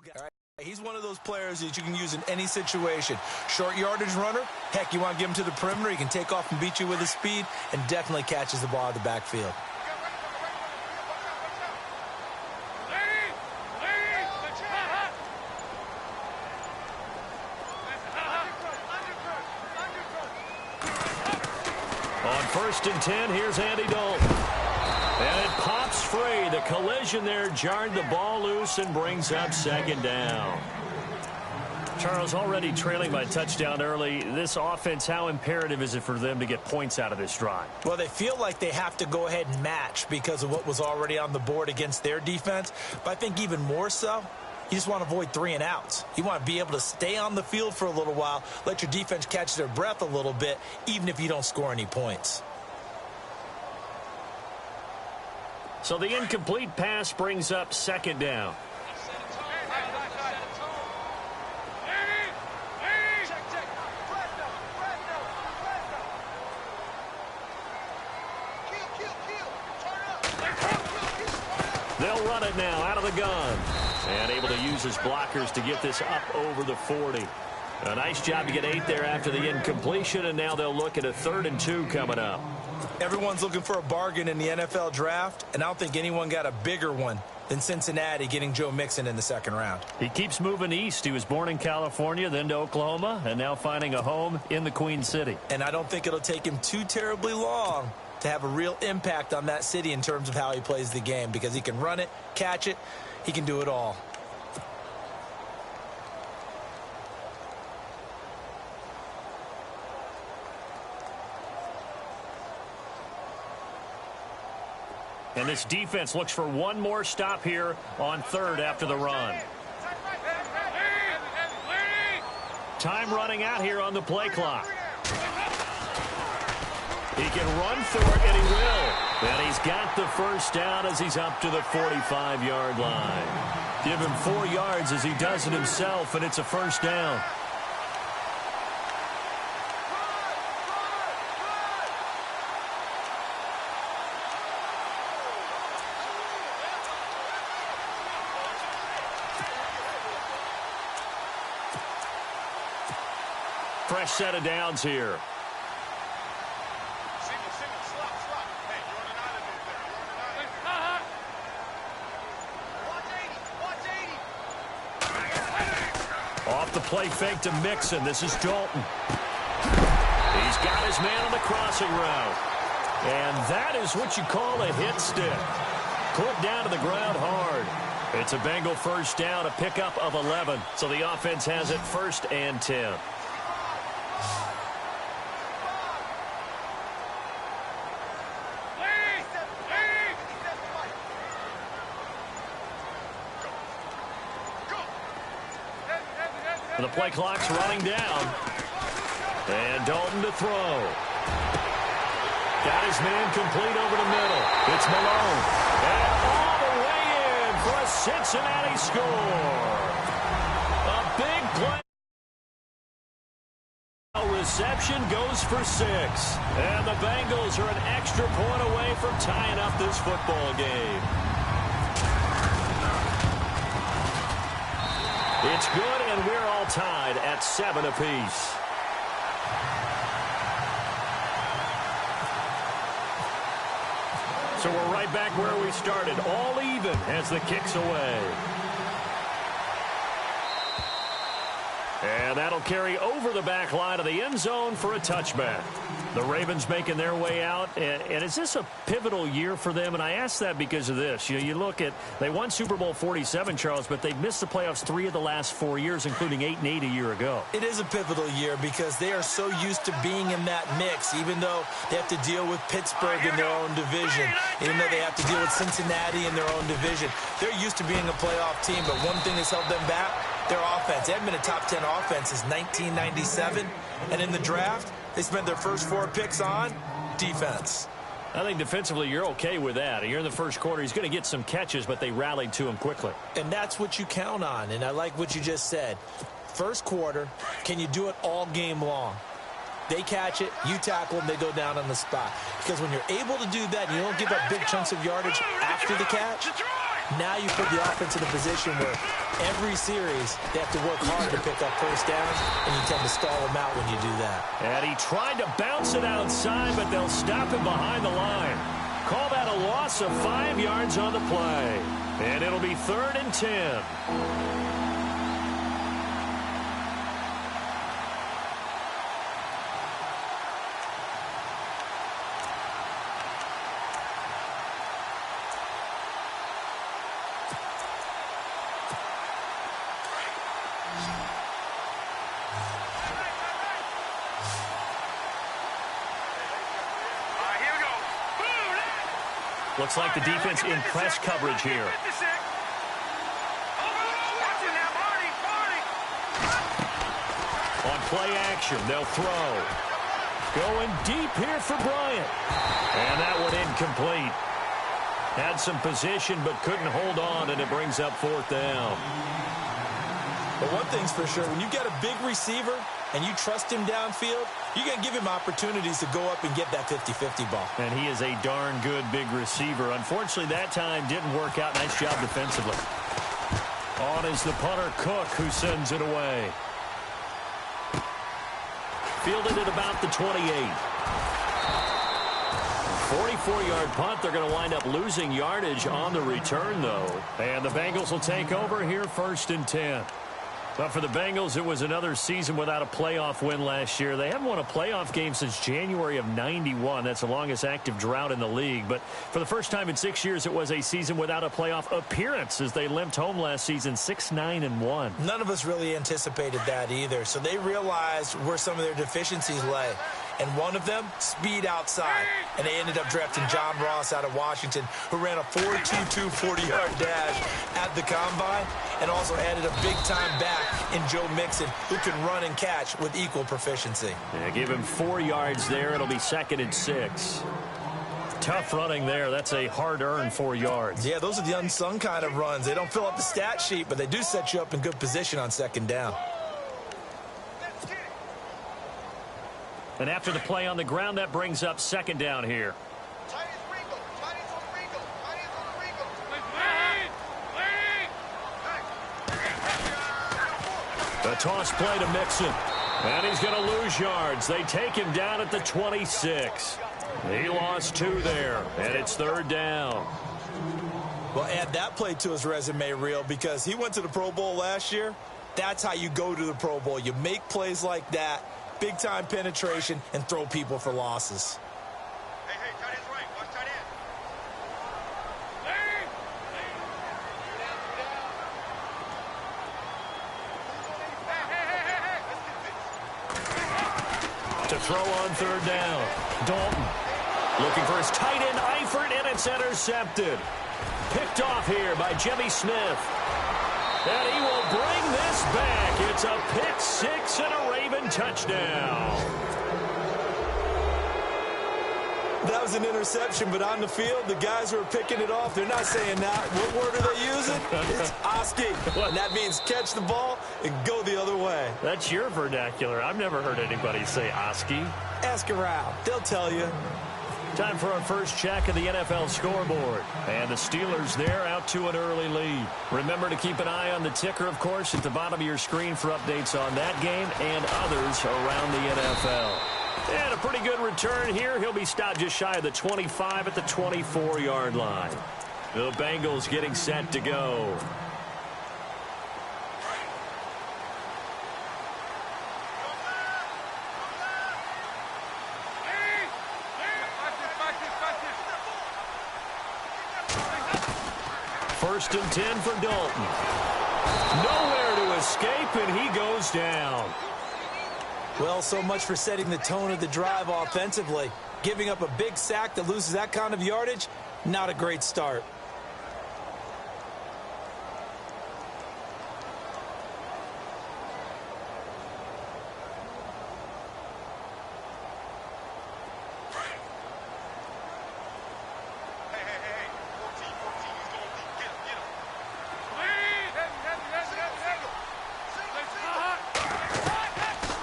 All right. He's one of those players that you can use in any situation. Short yardage runner, heck, you want to give him to the perimeter, he can take off and beat you with his speed, and definitely catches the ball out of the backfield. On 1st and 10, here's Andy Dalton. And it pops free. The collision there jarred the ball loose and brings up 2nd down. Charles, already trailing by touchdown early. This offense, how imperative is it for them to get points out of this drive? Well, they feel like they have to go ahead and match because of what was already on the board against their defense. But I think even more so, you just want to avoid 3 and outs. You want to be able to stay on the field for a little while, let your defense catch their breath a little bit, even if you don't score any points. So the incomplete pass brings up 2nd down. They'll run it now out of the gun. And able to use his blockers to get this up over the 40. A nice job to get 8 there after the incompletion, and now they'll look at a 3rd and 2 coming up. Everyone's looking for a bargain in the NFL draft, and I don't think anyone got a bigger one than Cincinnati getting Joe Mixon in the 2nd round. He keeps moving east. He was born in California, then to Oklahoma, and now finding a home in the Queen City. And I don't think it'll take him too terribly long to have a real impact on that city in terms of how he plays the game, because he can run it, catch it, he can do it all. And this defense looks for one more stop here on 3rd after the run. Time running out here on the play clock. He can run for it, and he will. And he's got the 1st down as he's up to the 45-yard line. Give him 4 yards as he does it himself, and it's a 1st down. Fresh set of downs here. Off the play fake to Mixon. This is Dalton. He's got his man on the crossing route. And that is what you call a hit stick. Put down to the ground hard. It's a Bengal 1st down, a pickup of 11. So the offense has it 1st and 10. The play clock's running down. And Dalton to throw. Got his man complete over the middle. It's Malone. And all the way in for a Cincinnati score. A big play. Reception goes for 6. And the Bengals are an extra point away from tying up this football game. It's good, and we're all tied at 7 apiece. So we're right back where we started, all even as the kick's away. And that'll carry over the back line of the end zone for a touchback. The Ravens making their way out. And is this a pivotal year for them? And I ask that because of this. You look at, they won Super Bowl 47, Charles, but they've missed the playoffs 3 of the last 4 years, including 8-8 a year ago. It is a pivotal year because they are so used to being in that mix, even though they have to deal with Pittsburgh in their own division, even though they have to deal with Cincinnati in their own division. They're used to being a playoff team, but one thing that's held them back, their offense. They haven't been a top 10 offense since 1997, and in the draft, they spent their first 4 picks on defense. I think defensively you're okay with that. You're in the first quarter. He's going to get some catches, but they rallied to him quickly. And that's what you count on, and I like what you just said. First quarter, can you do it all game long? They catch it, you tackle them, they go down on the spot. Because when you're able to do that, and you don't give up big chunks of yardage after the catch, Now you put the offense in a position where every series they have to work hard to pick up first downs, and you tend to stall them out when you do that. And he tried to bounce it outside, but they'll stop him behind the line. Call that a loss of 5 yards on the play. And it'll be 3rd and 10. Looks like the defense in press coverage here. On play action, they'll throw. Going deep here for Bryant. And that one incomplete. Had some position but couldn't hold on, and it brings up 4th down. But one thing's for sure, when you get a big receiver and you trust him downfield, you're going to give him opportunities to go up and get that 50-50 ball. And he is a darn good big receiver. Unfortunately, that time didn't work out. Nice job defensively. On is the punter, Cook, who sends it away. Fielded at about the 28. 44-yard punt. They're going to wind up losing yardage on the return, though. And the Bengals will take over here 1st and 10. But for the Bengals, it was another season without a playoff win last year. They haven't won a playoff game since January of '91. That's the longest active drought in the league. But for the first time in 6 years, it was a season without a playoff appearance as they limped home last season 6-9-1. None of us really anticipated that either. So they realized where some of their deficiencies lay. And one of them, speed outside. And they ended up drafting John Ross out of Washington, who ran a 4.22 40-yard dash at the Combine, and also added a big-time back in Joe Mixon, who can run and catch with equal proficiency. Yeah, give him 4 yards there. It'll be 2nd and 6. Tough running there. That's a hard-earned 4 yards. Yeah, those are the unsung kind of runs. They don't fill up the stat sheet, but they do set you up in good position on 2nd down. And after the play on the ground, that brings up 2nd down here. The toss play to Mixon. And he's going to lose yards. They take him down at the 26. He lost 2 there, and it's 3rd down. Well, add that play to his resume reel, because he went to the Pro Bowl last year. That's how you go to the Pro Bowl. You make plays like that, big-time penetration, and throw people for losses. Hey, tight end's right. Watch tight end. To throw on 3rd down. Dalton looking for his tight end, Eifert, and it's intercepted. Picked off here by Jimmy Smith. And he will bring this back. It's a pick 6 and a Raven touchdown. That was an interception, but on the field, the guys who are picking it off, they're not saying that. What word are they using? It's Oski. And that means catch the ball and go the other way. That's your vernacular. I've never heard anybody say Oski. Ask around. They'll tell you. Time for our first check of the NFL scoreboard. And the Steelers there out to an early lead. Remember to keep an eye on the ticker, of course, at the bottom of your screen for updates on that game and others around the NFL. And a pretty good return here. He'll be stopped just shy of the 25 at the 24-yard line. The Bengals getting set to go. First and 10 for Dalton. Nowhere to escape, and he goes down. Well, so much for setting the tone of the drive offensively. Giving up a big sack that loses that kind of yardage, not a great start.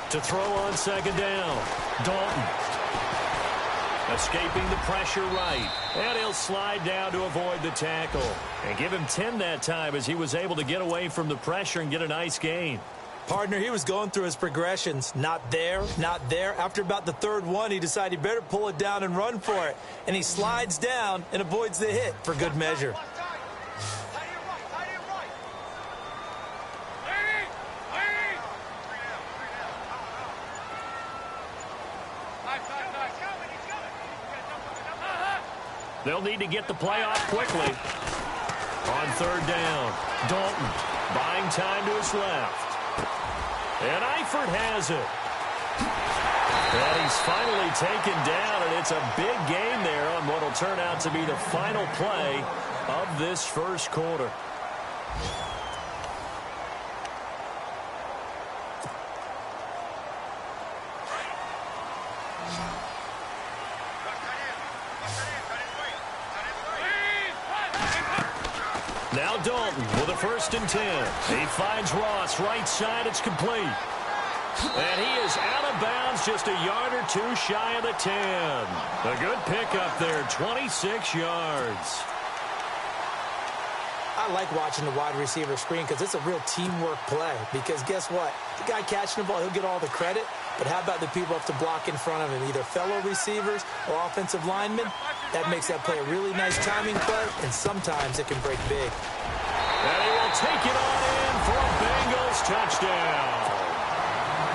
To throw on second down, Dalton. Escaping the pressure right. And he'll slide down to avoid the tackle. And give him 10 that time as he was able to get away from the pressure and get a nice gain. Partner, he was going through his progressions. Not there, not there. After about the third one, he decided he better pull it down and run for it. And he slides down and avoids the hit for good measure. They'll need to get the play off quickly. On third down, Dalton buying time to his left. And Eifert has it. And he's finally taken down, and it's a big gain there on what will turn out to be the final play of this first quarter. Now Dalton with a 1st and 10. He finds Ross right side. It's complete. And he is out of bounds, just a yard or two shy of the 10. A good pickup there, 26 yards. I like watching the wide receiver screen because it's a real teamwork play. Because guess what? The guy catching the ball, he'll get all the credit. But how about the people up to block in front of him, either fellow receivers or offensive linemen? That makes that play a really nice timing play, and sometimes it can break big. And he will take it on in for a Bengals touchdown.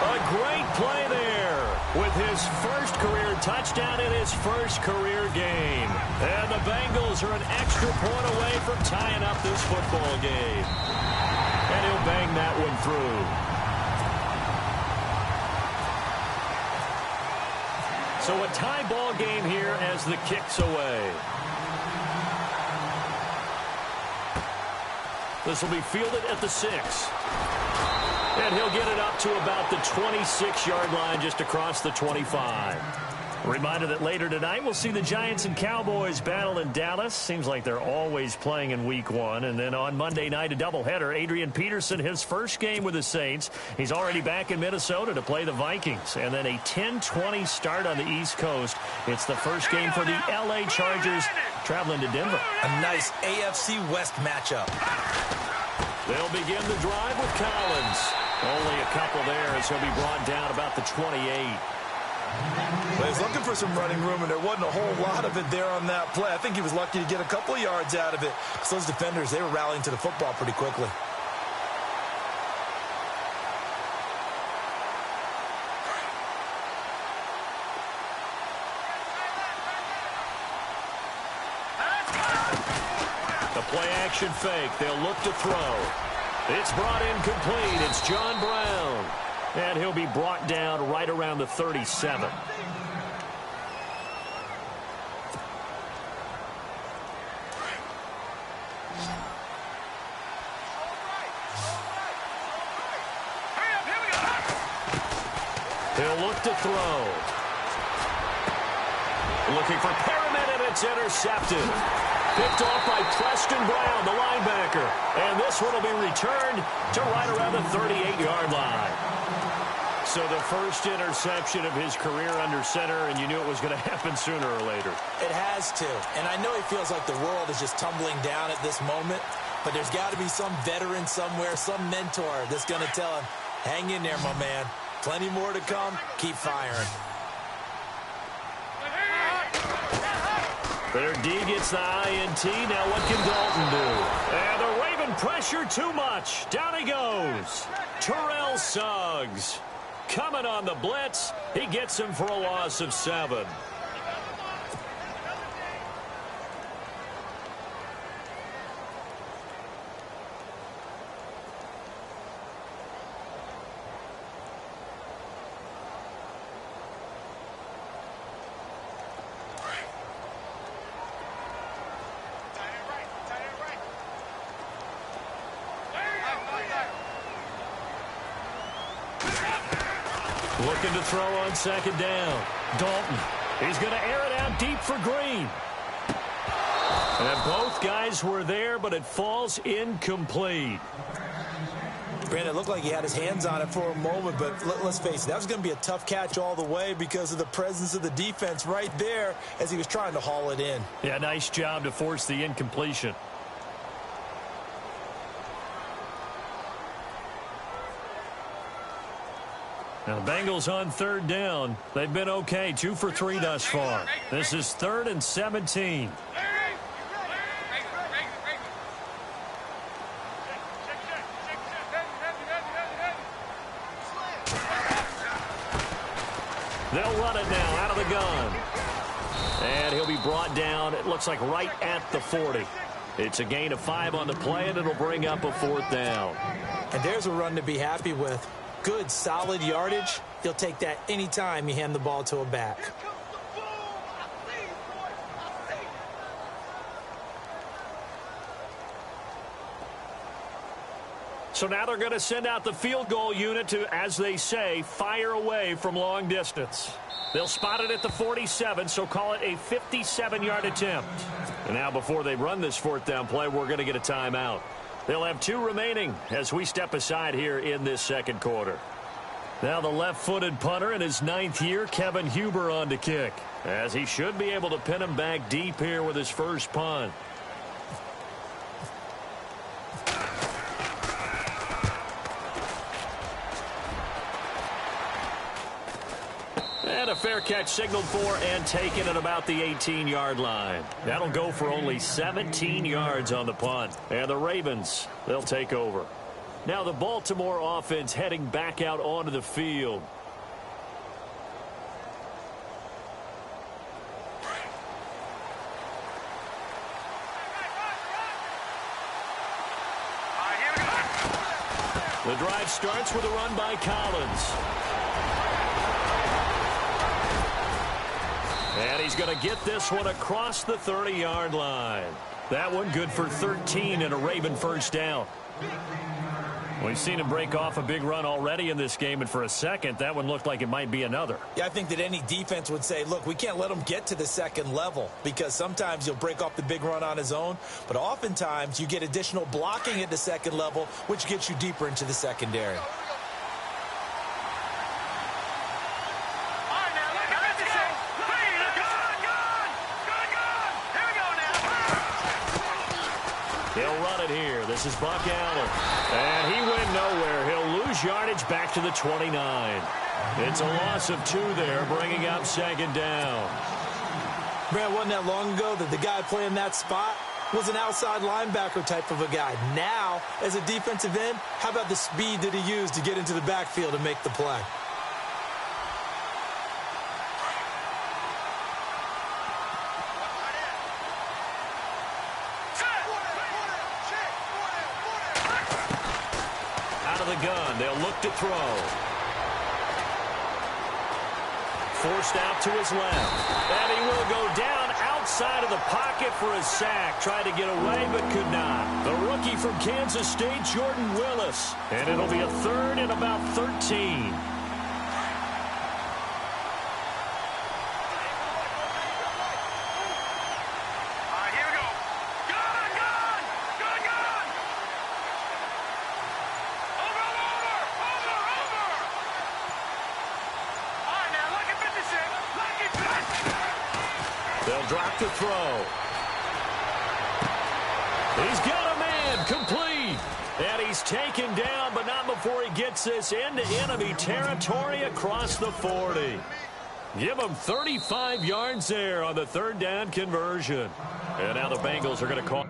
A great play there with his first career touchdown in his first career game. And the Bengals are an extra point away from tying up this football game. And he'll bang that one through. So a tie ball game here as the kick's away. This will be fielded at the 6. And he'll get it up to about the 26-yard line just across the 25. Reminder that later tonight we'll see the Giants and Cowboys battle in Dallas. Seems like they're always playing in week 1. And then on Monday night, a doubleheader. Adrian Peterson, his first game with the Saints. He's already back in Minnesota to play the Vikings. And then a 10-20 start on the East Coast. It's the first game for the L.A. Chargers traveling to Denver. A nice AFC West matchup. They'll begin the drive with Collins. Only a couple there as he'll be brought down about the 28. Well, he's looking for some running room, and there wasn't a whole lot of it there on that play. I think he was lucky to get a couple of yards out of it, because those defenders, they were rallying to the football pretty quickly. The play-action fake. They'll look to throw. It's brought in complete. It's John Brown. And he'll be brought down right around the 37. He'll look to throw. Looking for Perriman, and it's intercepted. Picked off by Preston Brown, the linebacker. And this one will be returned to right around the 38-yard line. So the first interception of his career under center, and you knew it was going to happen sooner or later. It has to. And I know he feels like the world is just tumbling down at this moment, but there's got to be some veteran somewhere, some mentor that's going to tell him, hang in there, my man. Plenty more to come. Keep firing. Their D gets the INT. Now what can Dalton do? And the Raven pressure too much. Down he goes. Terrell Suggs coming on the blitz. He gets him for a loss of 7. Looking to throw on second down. Dalton. He's going to air it out deep for Green. And both guys were there, but it falls incomplete. Granted, it looked like he had his hands on it for a moment, but let's face it, that was going to be a tough catch all the way because of the presence of the defense right there as he was trying to haul it in. Yeah, nice job to force the incompletion. Now, the Bengals on third down. They've been okay, 2 for 3 thus far. This is 3rd and 17. They'll run it now out of the gun. And he'll be brought down, it looks like right at the 40. It's a gain of 5 on the play, and it'll bring up a 4th down. And there's a run to be happy with. Good, solid yardage. He'll take that anytime you hand the ball to a back. So now they're going to send out the field goal unit to, as they say, fire away from long distance. They'll spot it at the 47, so call it a 57-yard attempt. And now before they run this 4th down play, we're going to get a timeout. They'll have 2 remaining as we step aside here in this second quarter. Now the left-footed punter in his 9th year, Kevin Huber, on to kick, as he should be able to pin him back deep here with his first punt. And a fair catch signaled for and taken at about the 18-yard line. That'll go for only 17 yards on the punt. And the Ravens, they'll take over. Now the Baltimore offense heading back out onto the field. The drive starts with a run by Collins. And he's going to get this one across the 30-yard line. That one good for 13 and a Raven first down. We've seen him break off a big run already in this game, and for a second, that one looked like it might be another. Yeah, I think that any defense would say, look, we can't let him get to the second level because sometimes he'll break off the big run on his own, but oftentimes you get additional blocking at the second level, which gets you deeper into the secondary. He'll run it here. This is Buck Allen. And he went nowhere. He'll lose yardage back to the 29. It's a loss of 2 there, bringing up second down. Brad, wasn't that long ago that the guy playing that spot was an outside linebacker type of a guy. Now, as a defensive end, how about the speed that he used to get into the backfield and make the play? Gun. They'll look to throw. Forced out to his left. And he will go down outside of the pocket for a sack. Tried to get away but could not. The rookie from Kansas State, Jordan Willis. And it'll be a 3rd and about 13. They'll drop the throw. He's got a man, complete. And he's taken down, but not before he gets this into enemy territory across the 40. Give him 35 yards there on the 3rd down conversion. And now the Bengals are going to call.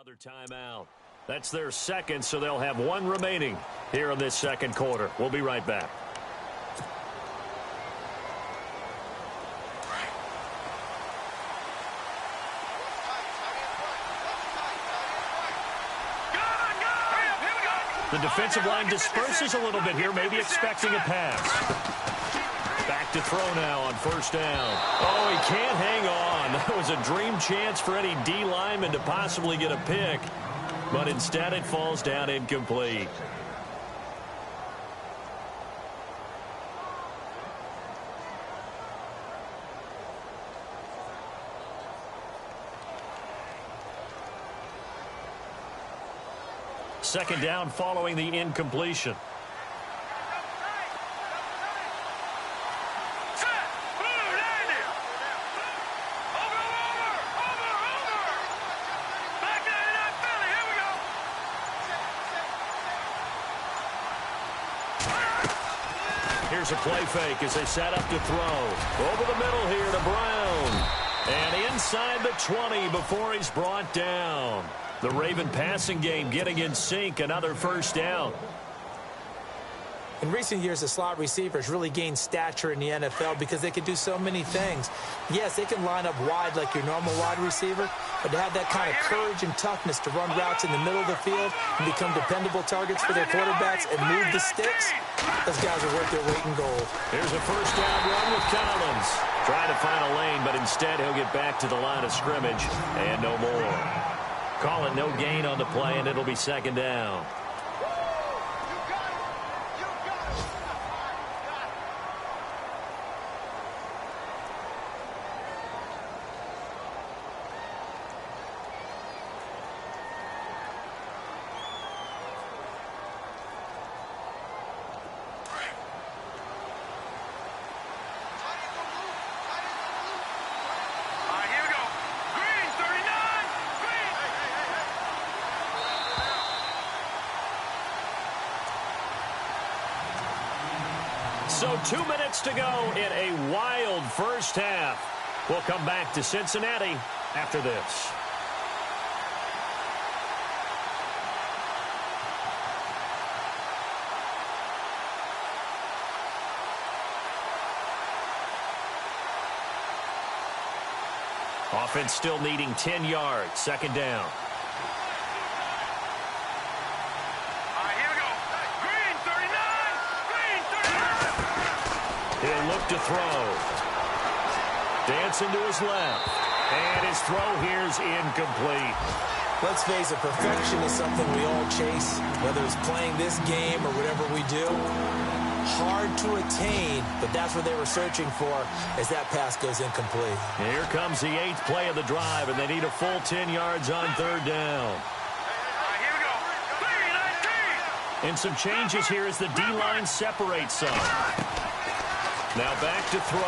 another timeout. That's their second, so they'll have one remaining here in this second quarter. We'll be right back. The defensive line disperses a little bit here, maybe expecting a pass. Back to throw now on first down. Oh, he can't hang on. That was a dream chance for any D lineman to possibly get a pick, but instead it falls down incomplete. Second down following the incompletion. Here's a play fake as they set up to throw. Over the middle here to Brown. And inside the 20 before he's brought down. The Raven passing game getting in sync. Another first down. In recent years, the slot receivers really gained stature in the NFL because they can do so many things. Yes, they can line up wide like your normal wide receiver, but to have that kind of courage and toughness to run routes in the middle of the field and become dependable targets for their quarterbacks and move the sticks, those guys are worth their weight in gold. Here's a first down run with Collins. Trying to find a lane, but instead he'll get back to the line of scrimmage and no more. Call it no gain on the play, and it'll be second down. So 2 minutes to go in a wild first half. We'll come back to Cincinnati after this. Offense still needing 10 yards. Second down. He'll look to throw. Dancing to his left. And his throw here's incomplete. Let's face it, perfection is something we all chase, whether it's playing this game or whatever we do. Hard to attain, but that's what they were searching for as that pass goes incomplete. Here comes the 8th play of the drive, and they need a full 10 yards on third down. And some changes here as the D-line separates some. Now back to throw.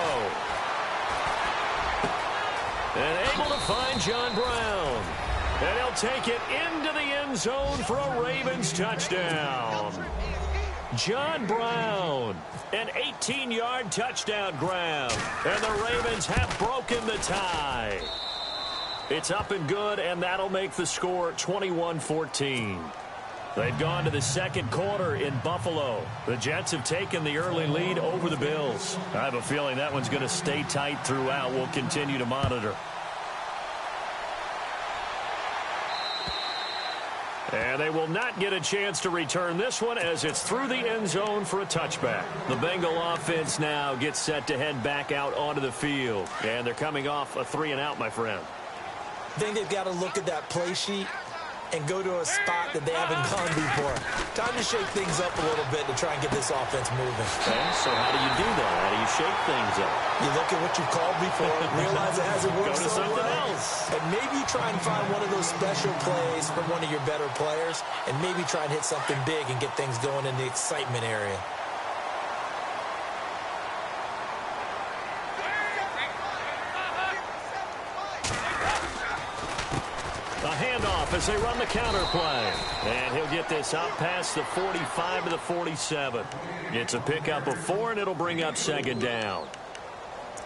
And able to find John Brown. And he'll take it into the end zone for a Ravens touchdown. John Brown, an 18-yard touchdown grab. And the Ravens have broken the tie. It's up and good, and that'll make the score 21-14. They've gone to the second quarter in Buffalo. The Jets have taken the early lead over the Bills. I have a feeling that one's going to stay tight throughout. We'll continue to monitor. And they will not get a chance to return this one as it's through the end zone for a touchback. The Bengal offense now gets set to head back out onto the field. And they're coming off a 3-and-out, my friend. I think they've got to look at that play sheet and go to a spot that they haven't gone before. Time to shake things up a little bit to try and get this offense moving. Okay, so how do you do that? How do you shake things up? You look at what you called before, realize it hasn't worked Go to so something well, else. and maybe you try and find one of those special plays from one of your better players, and maybe try and hit something big and get things going in the excitement area. As they run the counter play. And he'll get this out past the 45 to the 47. It's a pickup of 4, and it'll bring up second down.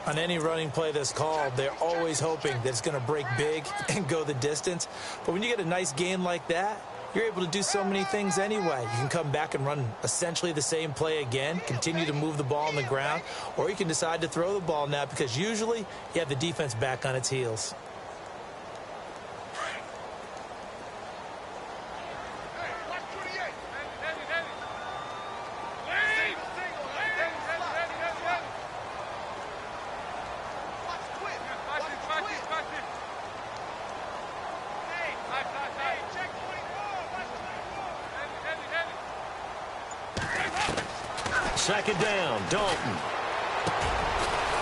On any running play that's called, they're always hoping that it's going to break big and go the distance. But when you get a nice gain like that, you're able to do so many things anyway. You can come back and run essentially the same play again, continue to move the ball on the ground, or you can decide to throw the ball now because usually you have the defense back on its heels. Second down, Dalton.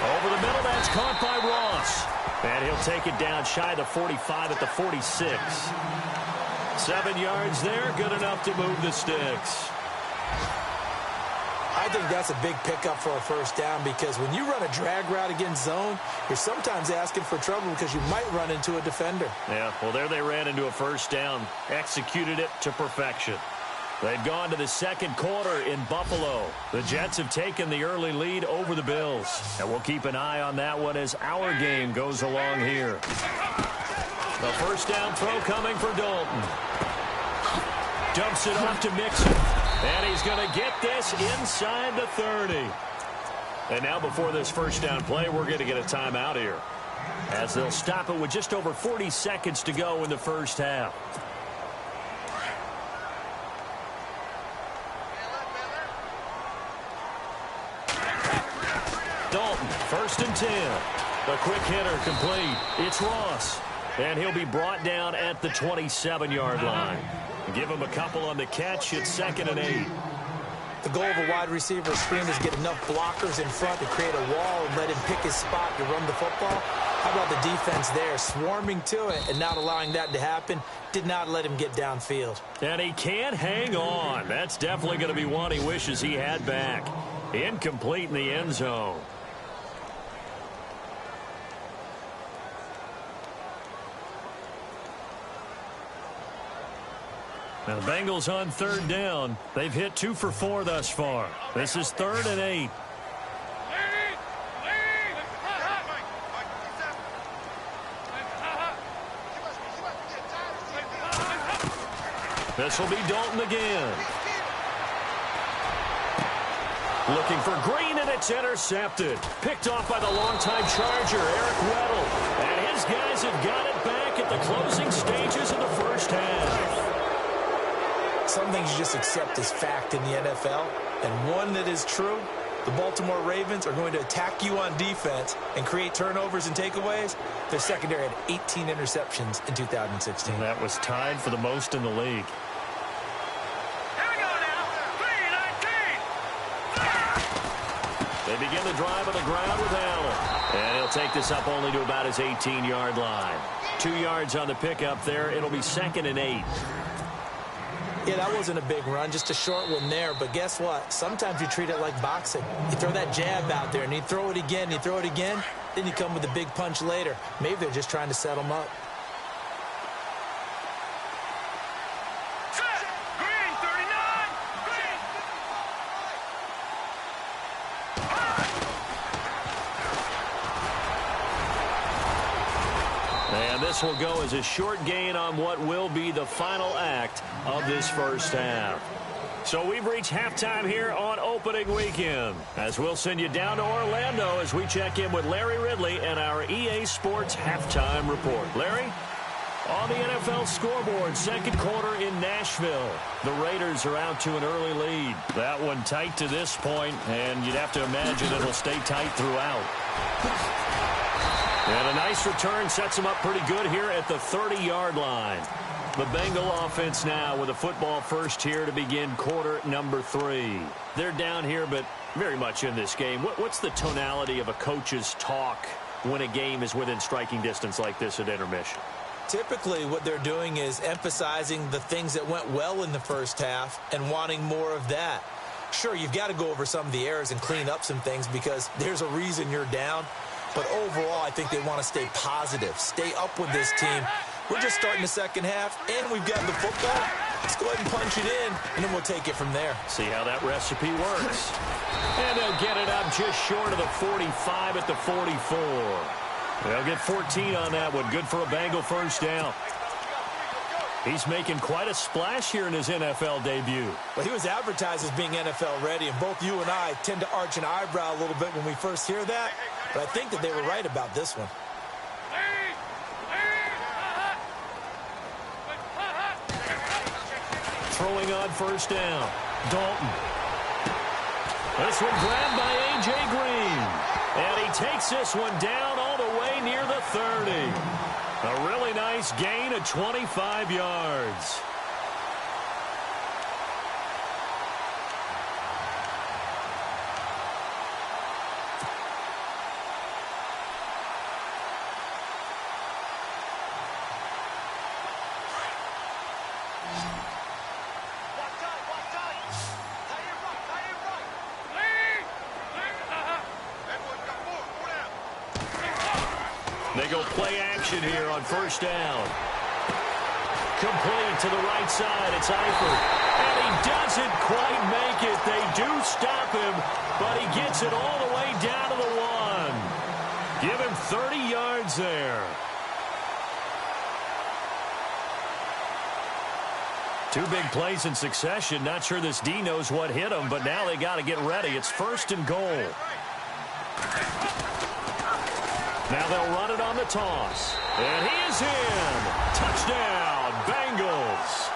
Over the middle, that's caught by Ross. And he'll take it down shy of the 45 at the 46. 7 yards there, good enough to move the sticks. I think that's a big pickup for a first down because when you run a drag route against zone, you're sometimes asking for trouble because you might run into a defender. Yeah, well, there they ran into a first down, executed it to perfection. They've gone to the second quarter in Buffalo. The Jets have taken the early lead over the Bills. And we'll keep an eye on that one as our game goes along here. The first down throw coming for Dalton. Dumps it off to Mixon. And he's going to get this inside the 30. And now before this first down play, we're going to get a timeout here, as they'll stop it with just over 40 seconds to go in the first half. Dalton, 1st and 10. The quick hitter complete. It's Ross. And he'll be brought down at the 27-yard line. Give him a couple on the catch. It's 2nd and 8. The goal of a wide receiver screen is get enough blockers in front to create a wall and let him pick his spot to run the football. How about the defense there, swarming to it and not allowing that to happen? Did not let him get downfield. And he can't hang on. That's definitely going to be one he wishes he had back. Incomplete in the end zone. Now the Bengals on 3rd down. They've hit 2 for 4 thus far. This is 3rd and 8. This will be Dalton again. Looking for Green, and it's intercepted. Picked off by the longtime Charger, Eric Weddle. And his guys have got it back at the closing stages of the first half. Some things you just accept as fact in the NFL, and one that is true, the Baltimore Ravens are going to attack you on defense and create turnovers and takeaways. Their secondary had 18 interceptions in 2016. And that was tied for the most in the league. Here we go now. 3-19. They begin the drive on the ground with Allen. And he'll take this up only to about his 18-yard line. 2 yards on the pickup there. It'll be 2nd and 8. Yeah, that wasn't a big run, just a short one there. But guess what? Sometimes you treat it like boxing. You throw that jab out there, and you throw it again, you throw it again, then you come with a big punch later. Maybe they're just trying to set them up. Set. Green, 39. Green. And this will go as a short gain on what will be the final act of this first half. So we've reached halftime here on opening weekend, as we'll send you down to Orlando as we check in with Larry Ridley and our EA Sports halftime report. Larry? On the NFL scoreboard, second quarter in Nashville. The Raiders are out to an early lead. That one tight to this point, and you'd have to imagine it'll stay tight throughout. And a nice return sets them up pretty good here at the 30-yard line. The Bengal offense now with a football first here to begin quarter number 3. They're down here, but very much in this game. What's the tonality of a coach's talk when a game is within striking distance like this at intermission? Typically, what they're doing is emphasizing the things that went well in the first half and wanting more of that. Sure, you've got to go over some of the errors and clean up some things because there's a reason you're down. But overall, I think they want to stay positive, stay up with this team. We're just starting the second half, and we've got the football. Let's go ahead and punch it in, and then we'll take it from there. See how that recipe works. And they'll get it up just short of the 45 at the 44. They'll get 14 on that one. Good for a Bengal first down. He's making quite a splash here in his NFL debut. Well, he was advertised as being NFL ready, and both you and I tend to arch an eyebrow a little bit when we first hear that, but I think that they were right about this one. Throwing on first down. Dalton. This one grabbed by A.J. Green. And he takes this one down all the way near the 30. A really nice gain of 25 yards. They go play action here on first down. Complete to the right side. It's Eifert. And he doesn't quite make it. They do stop him, but he gets it all the way down to the 1. Give him 30 yards there. Two big plays in succession. Not sure this D knows what hit him, but now they got to get ready. It's first and goal. Now they'll run it on the toss. And he is in. Touchdown, Bengals.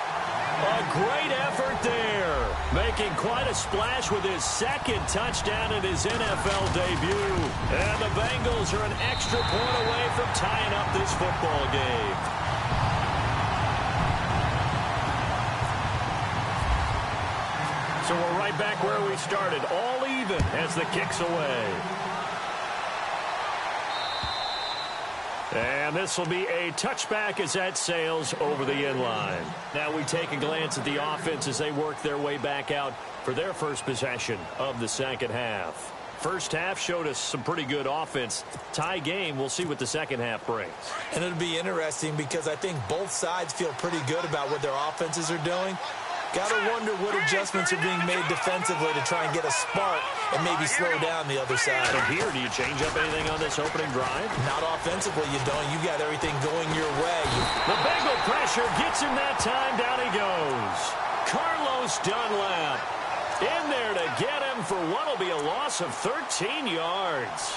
A great effort there. Making quite a splash with his second touchdown in his NFL debut. And the Bengals are an extra point away from tying up this football game. So we're right back where we started. All even as the kick's away. And this will be a touchback as that sails over the end line. Now we take a glance at the offense as they work their way back out for their first possession of the second half. First half showed us some pretty good offense. Tie game, we'll see what the second half brings. And it'll be interesting because I think both sides feel pretty good about what their offenses are doing. Got to wonder what adjustments are being made defensively to try and get a spark and maybe slow down the other side. From here, do you change up anything on this opening drive? Not offensively, you don't. You got everything going your way. The Bengal pressure gets him that time. Down he goes. Carlos Dunlap in there to get him for what will be a loss of 13 yards.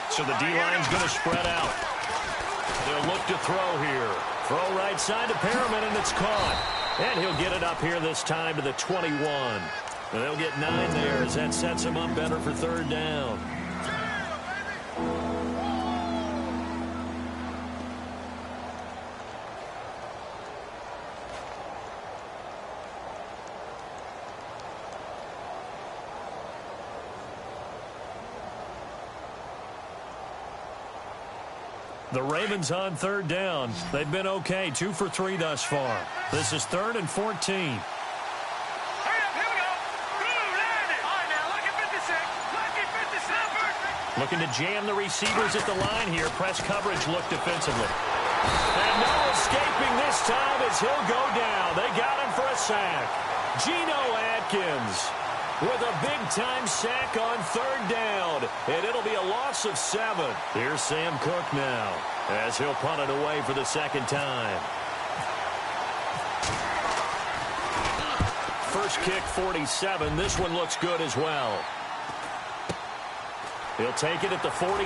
So the D-line's going to spread out. They'll look to throw here. Throw right side to Perriman, and it's caught. And he'll get it up here this time to the 21. And they'll get 9 there as that sets him up better for third down. The Ravens on third down. They've been okay, 2 for 3 thus far. This is 3rd and 14. Hurry up, here we go. Land it. All right, now, look at 56. Look at 57. Looking to jam the receivers at the line here. Press coverage look defensively. And no escaping this time as he'll go down. They got him for a sack. Geno Atkins with a big-time sack on third down. And it'll be a loss of 7. Here's Sam Cook now as he'll punt it away for the second time. First kick, 47. This one looks good as well. He'll take it at the 42.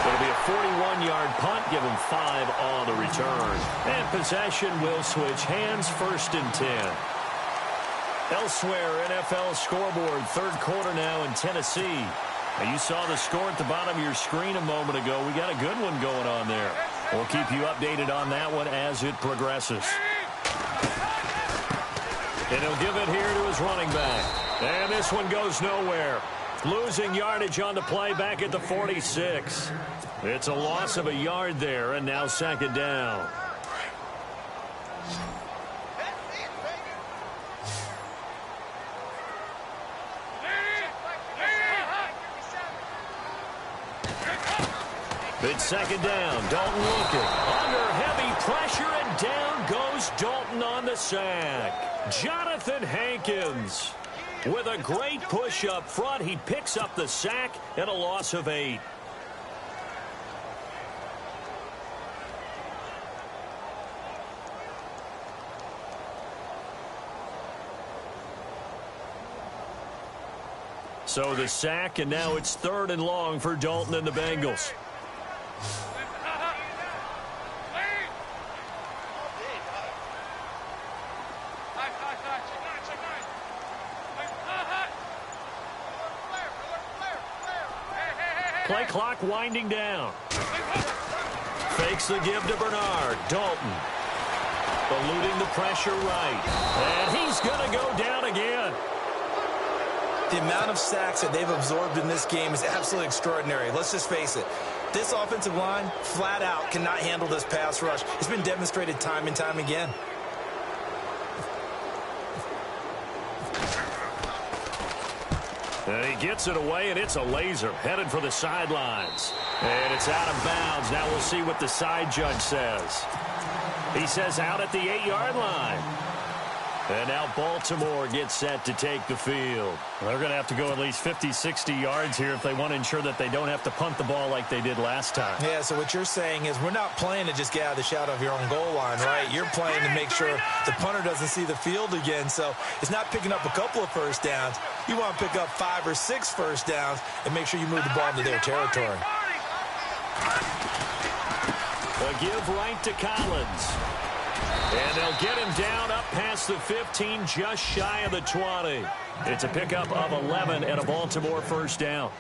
It'll be a 41-yard punt. Give him 5 on the return. And possession will switch hands, 1st and 10. Elsewhere, NFL scoreboard, third quarter now in Tennessee. Now, you saw the score at the bottom of your screen a moment ago. We got a good one going on there. We'll keep you updated on that one as it progresses. And he'll give it here to his running back. And this one goes nowhere. Losing yardage on the play back at the 46. It's a loss of a yard there, and now second down. It's second down. Dalton looking. Under heavy pressure, and down goes Dalton on the sack. Jonathan Hankins with a great push up front. He picks up the sack and a loss of 8. So the sack, and now it's 3rd and long for Dalton and the Bengals. Play clock winding down. Fakes the give to Bernard. Dalton eluding the pressure right. And he's going to go down again. The amount of sacks that they've absorbed in this game is absolutely extraordinary. Let's just face it. This offensive line, flat out, cannot handle this pass rush. It's been demonstrated time and time again. And he gets it away, and it's a laser headed for the sidelines. And it's out of bounds. Now we'll see what the side judge says. He says out at the 8-yard line. And now Baltimore gets set to take the field. They're going to have to go at least 50, 60 yards here if they want to ensure that they don't have to punt the ball like they did last time. Yeah, so what you're saying is we're not playing to just get out of the shadow of your own goal line, right? You're playing to make sure the punter doesn't see the field again. So it's not picking up a couple of first downs. You want to pick up 5 or 6 first downs and make sure you move the ball into their territory. A give right to Collins. And they'll get him down up past the 15, just shy of the 20. It's a pickup of 11 and a Baltimore first down.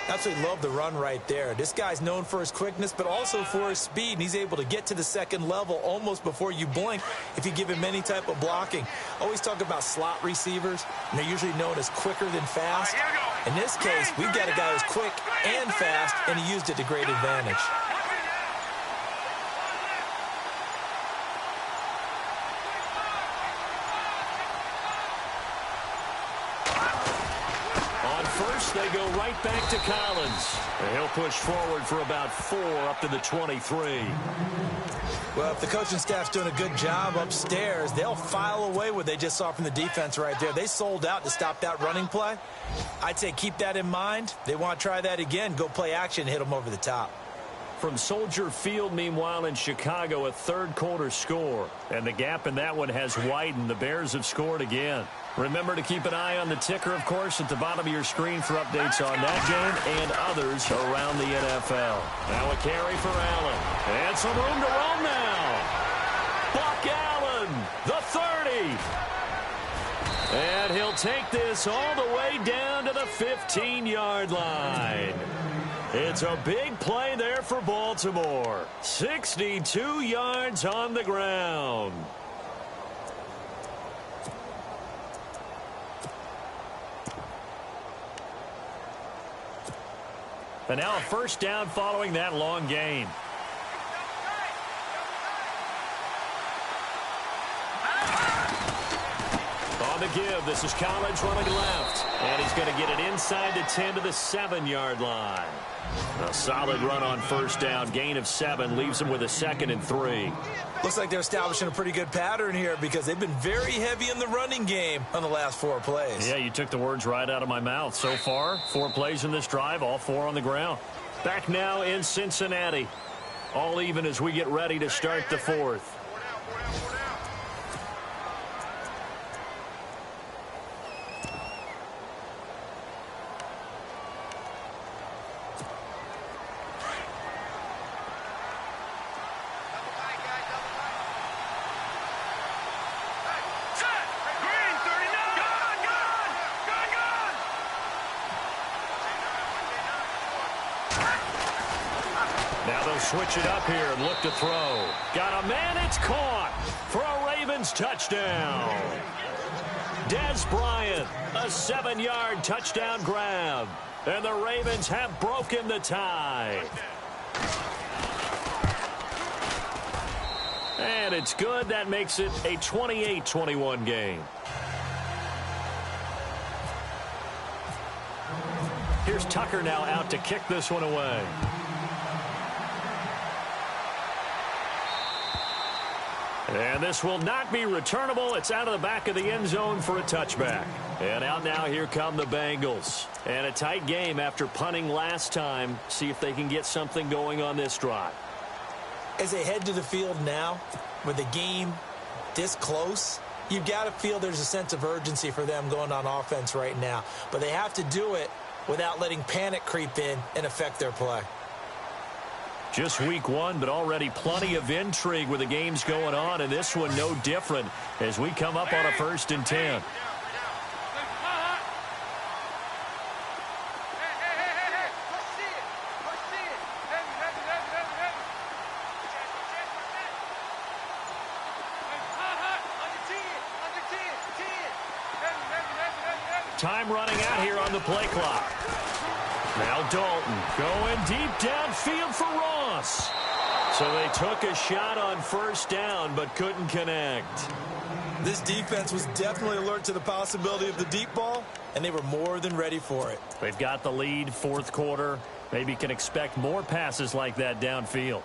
Absolutely love the run right there. This guy's known for his quickness, but also for his speed. And he's able to get to the second level almost before you blink if you give him any type of blocking. Always talk about slot receivers, and they're usually known as quicker than fast. In this case, we've got a guy who's quick and fast, and he used it to great advantage. They go right back to Collins. And he'll push forward for about 4 up to the 23. Well, if the coaching staff's doing a good job upstairs, they'll file away what they just saw from the defense right there. They sold out to stop that running play. I'd say keep that in mind. They want to try that again. Go play action, hit them over the top. From Soldier Field, meanwhile, in Chicago, a third-quarter score. And the gap in that one has widened. The Bears have scored again. Remember to keep an eye on the ticker, of course, at the bottom of your screen for updates on that game and others around the NFL. Now a carry for Allen. And some room to roam now. Buck Allen, the 30. And he'll take this all the way down to the 15-yard line. It's a big play there for Baltimore. 62 yards on the ground. And now a first down following that long gain. On the give, this is Collins running left. And he's going to get it inside the 10 to the 7-yard line. A solid run on first down. Gain of 7 leaves him with a 2nd and 3. Looks like they're establishing a pretty good pattern here because they've been very heavy in the running game on the last 4 plays. Yeah, you took the words right out of my mouth. So far, 4 plays in this drive, all 4 on the ground. Back now in Cincinnati. All even as we get ready to start the 4th. Switch it up here and look to throw. Got a man, it's caught for a Ravens touchdown. Dez Bryant, a 7-yard touchdown grab. And the Ravens have broken the tie. And it's good. That makes it a 28-21 game. Here's Tucker now out to kick this one away. And this will not be returnable. It's out of the back of the end zone for a touchback. And out now, here come the Bengals. And a tight game after punting last time. See if they can get something going on this drive. As they head to the field now, with the game this close, you've got to feel there's a sense of urgency for them going on offense right now. But they have to do it without letting panic creep in and affect their play. Just week one, but already plenty of intrigue with the games going on, and this one no different as we come up on a 1st and 10. Time running out here on the play clock. Now Dalton going deep downfield for Ross. So they took a shot on 1st down but couldn't connect. This defense was definitely alert to the possibility of the deep ball, and they were more than ready for it. They've got the lead, 4th quarter. Maybe can expect more passes like that downfield.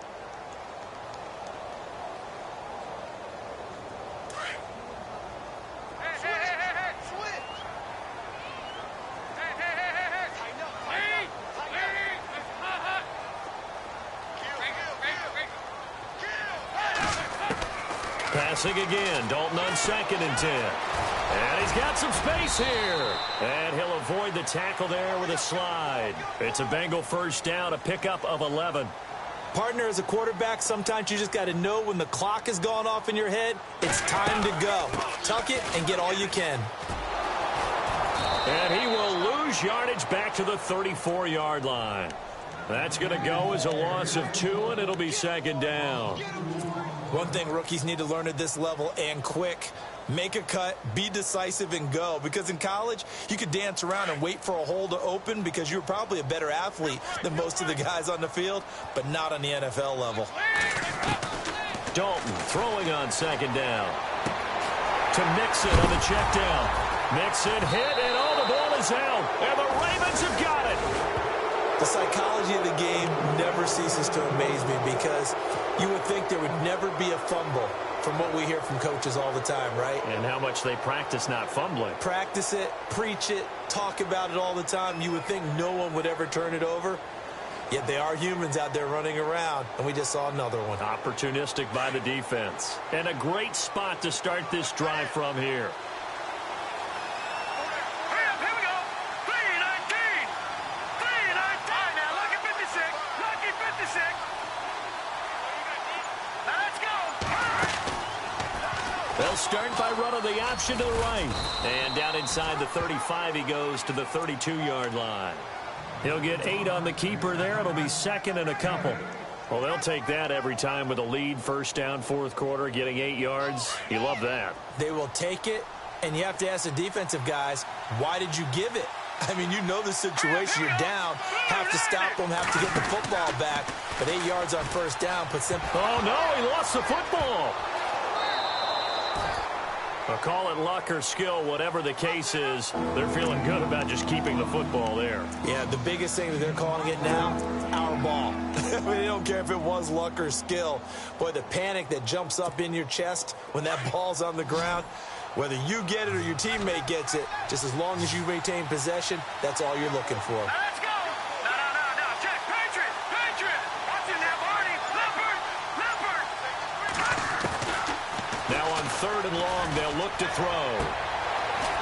Passing again, Dalton on 2nd and 10. And he's got some space here. And he'll avoid the tackle there with a slide. It's a Bengal 1st down, a pickup of 11. Partner, as a quarterback, sometimes you just got to know when the clock has gone off in your head, it's time to go. Tuck it and get all you can. And he will lose yardage back to the 34-yard line. That's going to go as a loss of 2, and it'll be 2nd down. One thing rookies need to learn at this level, and quick, make a cut, be decisive, and go. Because in college, you could dance around and wait for a hole to open because you're probably a better athlete than most of the guys on the field, but not on the NFL level. Dalton throwing on 2nd down. To Mixon on the check down. Mixon hit, and all the ball is out. And the Ravens have got it. The psychology of the game never ceases to amaze me because you would think there would never be a fumble from what we hear from coaches all the time, right? And how much they practice not fumbling. Practice it, preach it, talk about it all the time. You would think no one would ever turn it over. Yet they are humans out there running around, and we just saw another one. Opportunistic by the defense. And a great spot to start this drive from here. They'll start by running the option to the right. And down inside the 35, he goes to the 32-yard line. He'll get 8 on the keeper there. It'll be 2nd and a couple. Well, they'll take that every time with a lead, 1st down, 4th quarter, getting 8 yards. You love that. They will take it, and you have to ask the defensive guys, why did you give it? I mean, you know the situation. You're down, have to stop them, have to get the football back. But 8 yards on 1st down puts them... Oh, no, he lost the football. I'll call it luck or skill, whatever the case is. They're feeling good about just keeping the football there. Yeah, the biggest thing that they're calling it now, our ball. I mean, they don't care if it was luck or skill. Boy, the panic that jumps up in your chest when that ball's on the ground, whether you get it or your teammate gets it, just as long as you maintain possession, that's all you're looking for. Let's go! No, check, Patriot! Watch it now, Barney! Leopard! Now on 3rd and long, they'll look to throw.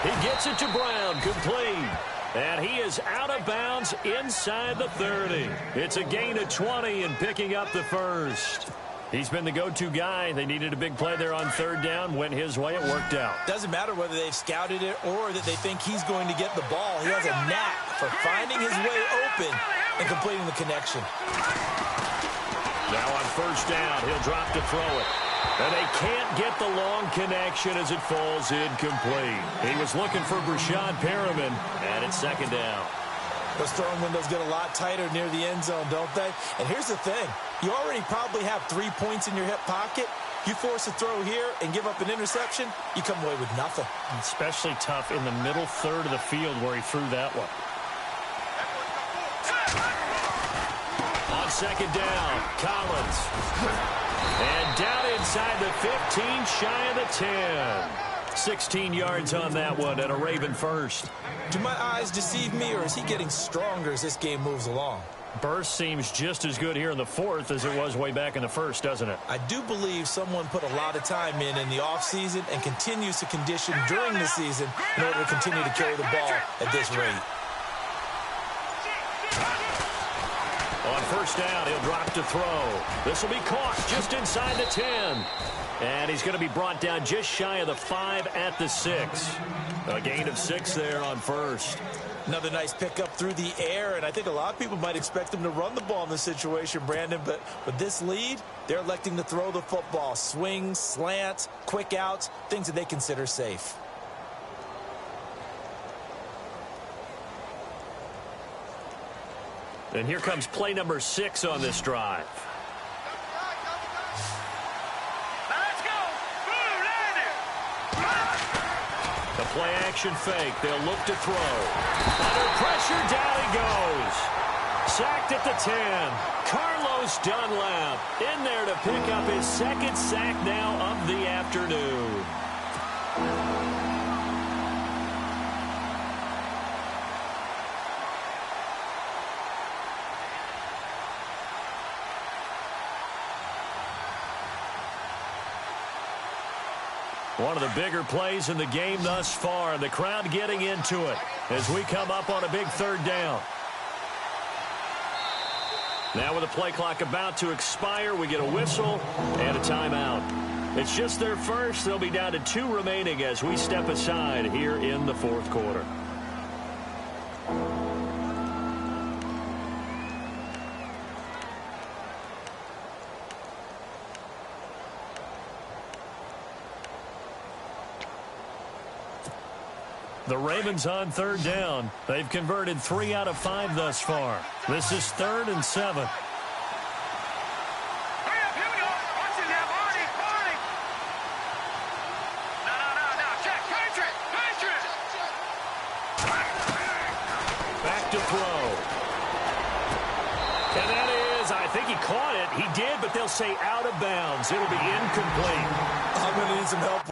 He gets it to Brown, complete. And he is out of bounds inside the 30. It's a gain of 20 and picking up the 1st. He's been the go-to guy. They needed a big play there on 3rd down. Went his way. It worked out. Doesn't matter whether they've scouted it or that they think he's going to get the ball. He has a knack for finding his way open and completing the connection. Now on 1st down, he'll drop to throw it. And they can't get the long connection as it falls incomplete. He was looking for Brashad Perriman, and it's second down. Those throwing windows get a lot tighter near the end zone, don't they? And here's the thing. You already probably have 3 points in your hip pocket. You force a throw here and give up an interception, you come away with nothing. Especially tough in the middle third of the field where he threw that one. On second down, Collins. And down inside the 15, shy of the 10. 16 yards on that one and a Raven first. Do my eyes deceive me, or is he getting stronger as this game moves along? Burst seems just as good here in the fourth as it was way back in the first, doesn't it? I do believe someone put a lot of time in the offseason and continues to condition during the season in order to continue to carry the ball at this rate. On first down, he'll drop to throw. This will be caught just inside the 10. And he's going to be brought down just shy of the 5 at the 6. A gain of 6 there on first. Another nice pickup through the air, and I think a lot of people might expect him to run the ball in this situation, Brandon, but with this lead, they're electing to throw the football. Swings, slants, quick outs, things that they consider safe. And here comes play number 6 on this drive. The play-action fake. They'll look to throw. Under pressure, down he goes. Sacked at the 10. Carlos Dunlap in there to pick up his second sack now of the afternoon. One of the bigger plays in the game thus far, and the crowd getting into it as we come up on a big third down. Now with the play clock about to expire, we get a whistle and a timeout. It's just their first. They'll be down to 2 remaining as we step aside here in the fourth quarter. The Ravens on third down. They've converted 3 out of 5 thus far. This is 3rd and 7. Hurry up, here we go. Watch it now, Marty. No, check, Patriot. Back to throw. And that is, I think he caught it. He did, but they'll say out of bounds. It'll be incomplete. I'm going to need some help.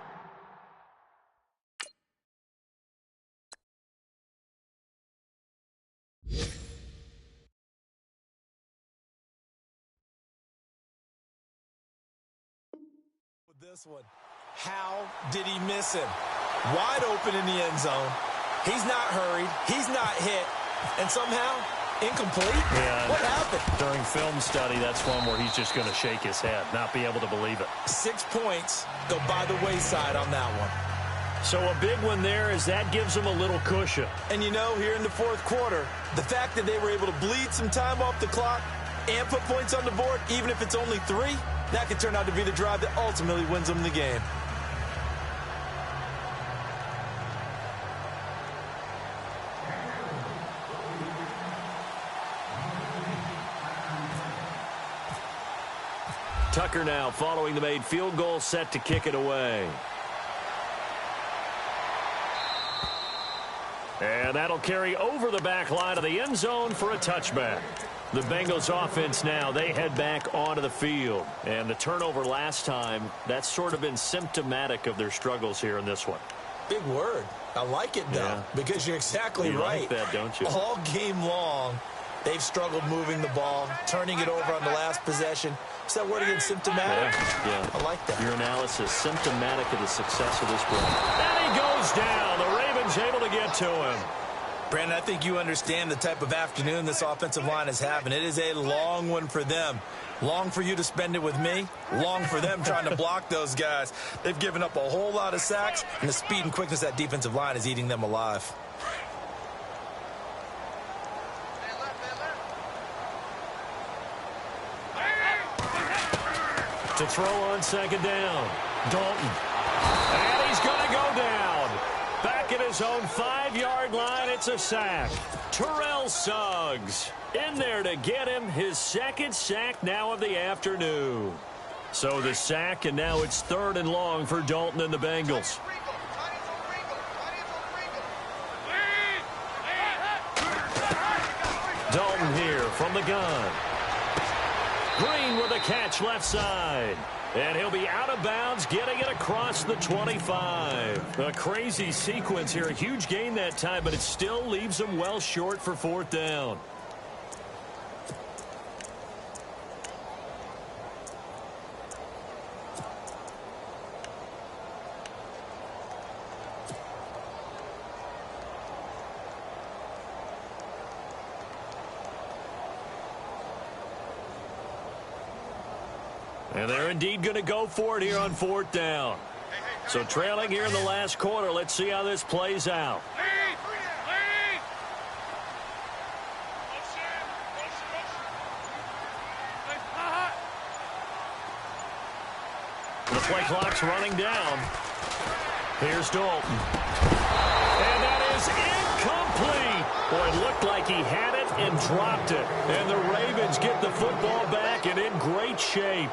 This one. How did he miss him? Wide open in the end zone. He's not hurried. He's not hit. And somehow, incomplete? Yeah. What happened? During film study, that's one where he's just going to shake his head, not be able to believe it. 6 points go by the wayside on that one. So a big one there as that gives them a little cushion. And you know, here in the fourth quarter, the fact that they were able to bleed some time off the clock and put points on the board, even if it's only 3, that could turn out to be the drive that ultimately wins them the game. Tucker now following the made field goal, set to kick it away. And that'll carry over the back line of the end zone for a touchback. The Bengals offense now, they head back onto the field. And the turnover last time, that's sort of been symptomatic of their struggles here in this one. Big word. I like it, though, Yeah. because you're exactly You right. like that, don't you? All game long, they've struggled moving the ball, turning it over on the last possession. Is that word again, symptomatic? Yeah. I like that. Your analysis, symptomatic of the success of this play. And he goes down. The Ravens able to get to him. Brandon, I think you understand the type of afternoon this offensive line is having. It is a long one for them. Long for you to spend it with me. Long for them trying to block those guys. They've given up a whole lot of sacks, and the speed and quickness of that defensive line is eating them alive. To To throw on second down. Dalton. And he's going to go down. Back at his own 5-yard line, it's a sack. Terrell Suggs in there to get him his second sack now of the afternoon. So the sack, and now it's 3rd and long for Dalton and the Bengals. Dalton here from the gun. Green with a catch left side. And he'll be out of bounds, getting it across the 25. A crazy sequence here. A huge gain that time, but it still leaves him well short for 4th down. And they're indeed going to go for it here on 4th down. So trailing here in the last quarter. Let's see how this plays out. The play clock's running down. Here's Dalton. And that is incomplete. Boy, it looked like he had it and dropped it. And the Ravens get the football back and in great shape.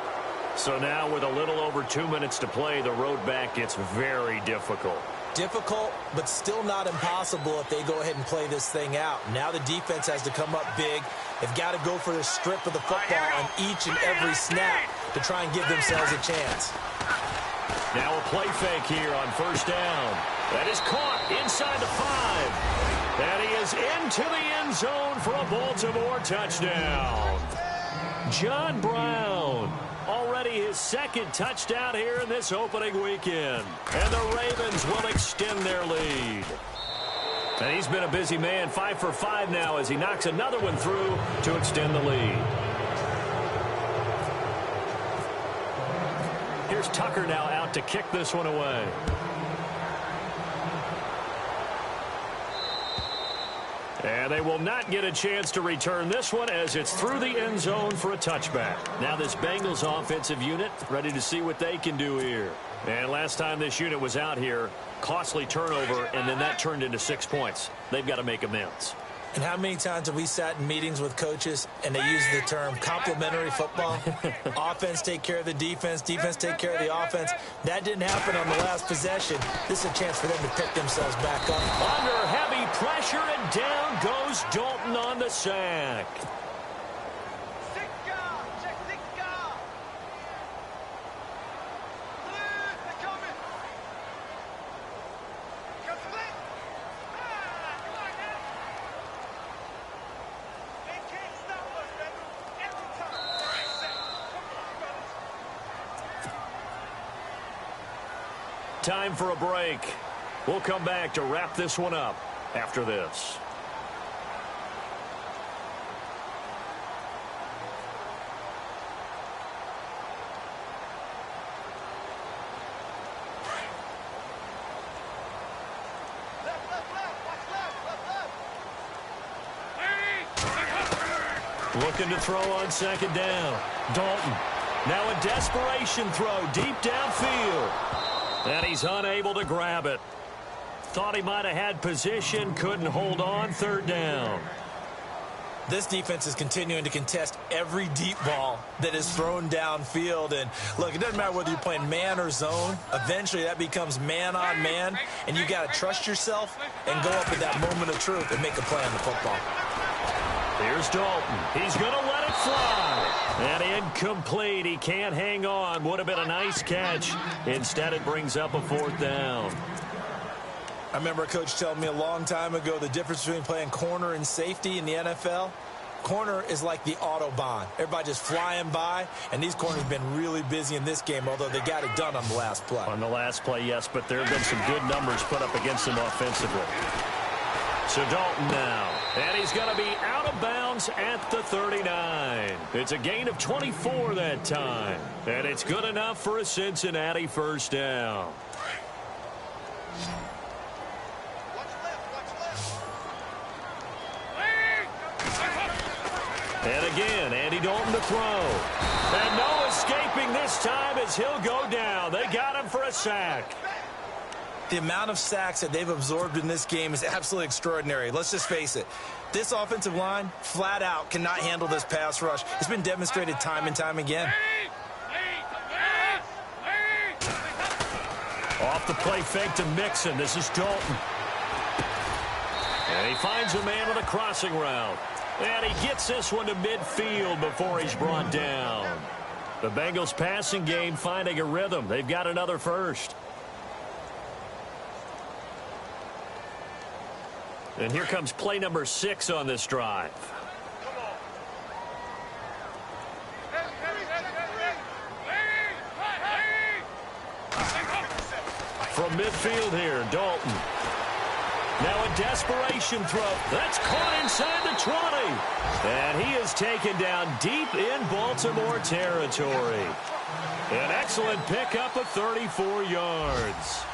So now with a little over 2 minutes to play, the road back gets very difficult. Difficult, but still not impossible if they go ahead and play this thing out. Now the defense has to come up big. They've got to go for the strip of the football on each and every snap to try and give themselves a chance. Now a play fake here on 1st down. That is caught inside the 5. And he is into the end zone for a Baltimore touchdown. John Brown. Already his 2nd touchdown here in this opening weekend. And the Ravens will extend their lead. And he's been a busy man, 5 for 5 now as he knocks another one through to extend the lead. Here's Tucker now out to kick this one away. And they will not get a chance to return this one as it's through the end zone for a touchback. Now this Bengals offensive unit ready to see what they can do here. And last time this unit was out here, costly turnover, and then that turned into 6 points. They've got to make amends. And how many times have we sat in meetings with coaches and they use the term complementary football? Offense take care of the defense, defense take care of the offense. That didn't happen on the last possession. This is a chance for them to pick themselves back up. Under heavy pressure, and down goes Dalton on the sack. Time for a break. We'll come back to wrap this one up after this. Looking to throw on 2nd down. Dalton. Now a desperation throw deep downfield. And he's unable to grab it. Thought he might have had position, couldn't hold on. 3rd down. This defense is continuing to contest every deep ball that is thrown downfield. And look, it doesn't matter whether you're playing man or zone. Eventually that becomes man on man. And you got to trust yourself and go up at that moment of truth and make a play on the football. Here's Dalton. He's going to let it fly. And incomplete. He can't hang on. Would have been a nice catch. Instead, it brings up a 4th down. I remember a coach telling me a long time ago the difference between playing corner and safety in the NFL. Corner is like the Autobahn. Everybody just flying by, and these corners have been really busy in this game, although they got it done on the last play. On the last play, yes, but there have been some good numbers put up against them offensively. So Dalton now, and he's going to be out of bounds at the 39. It's a gain of 24 that time, and it's good enough for a Cincinnati 1st down. And again, Andy Dalton to throw. And no escaping this time as he'll go down. They got him for a sack. The amount of sacks that they've absorbed in this game is absolutely extraordinary. Let's just face it. This offensive line, flat out, cannot handle this pass rush. It's been demonstrated time and time again. Off the play fake to Mixon. This is Dalton. And he finds a man on the crossing route. And he gets this one to midfield before he's brought down. The Bengals passing game finding a rhythm. They've got another first. And here comes play number 6 on this drive. From midfield here, Dalton. Now a desperation throw. That's caught inside the 20. And he is taken down deep in Baltimore territory. An excellent pickup of 34 yards.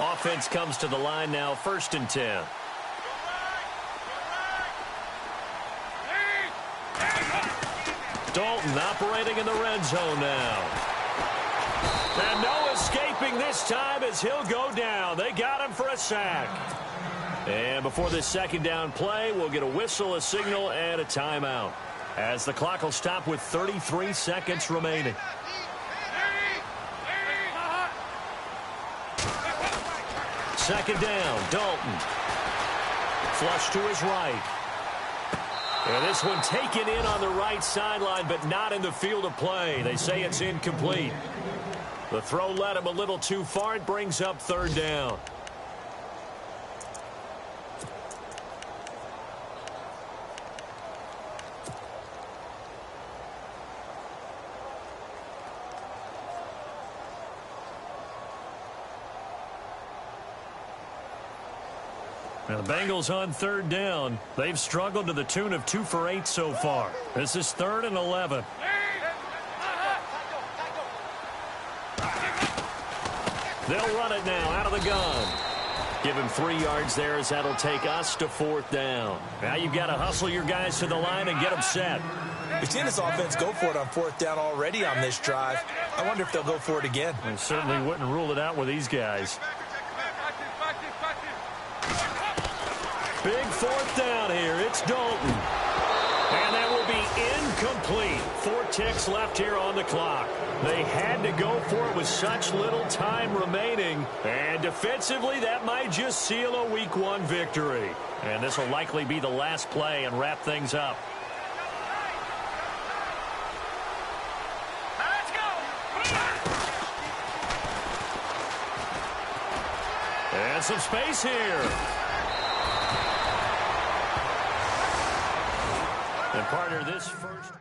Offense comes to the line now, 1st and 10. Dalton operating in the red zone now. And no escaping this time as he'll go down. They got him for a sack. And before this second down play, we'll get a whistle, a signal, and a timeout, as the clock will stop with 33 seconds remaining. Second down, Dalton. Flush to his right. And this one taken in on the right sideline, but not in the field of play. They say it's incomplete. The throw led him a little too far. It brings up 3rd down. Now the Bengals on 3rd down. They've struggled to the tune of 2 for 8 so far. This is 3rd and 11. They'll run it now out of the gun. Give him 3 yards there as that'll take us to 4th down. Now you've got to hustle your guys to the line and get them set. We've seen this offense go for it on 4th down already on this drive. I wonder if they'll go for it again. I certainly wouldn't rule it out with these guys. Big 4th down here. It's Dalton. And that will be incomplete. 4 ticks left here on the clock. They had to go for it with such little time remaining. And defensively, that might just seal a Week 1 victory. And this will likely be the last play and wrap things up. Let's go. And some space here. And partner, this first...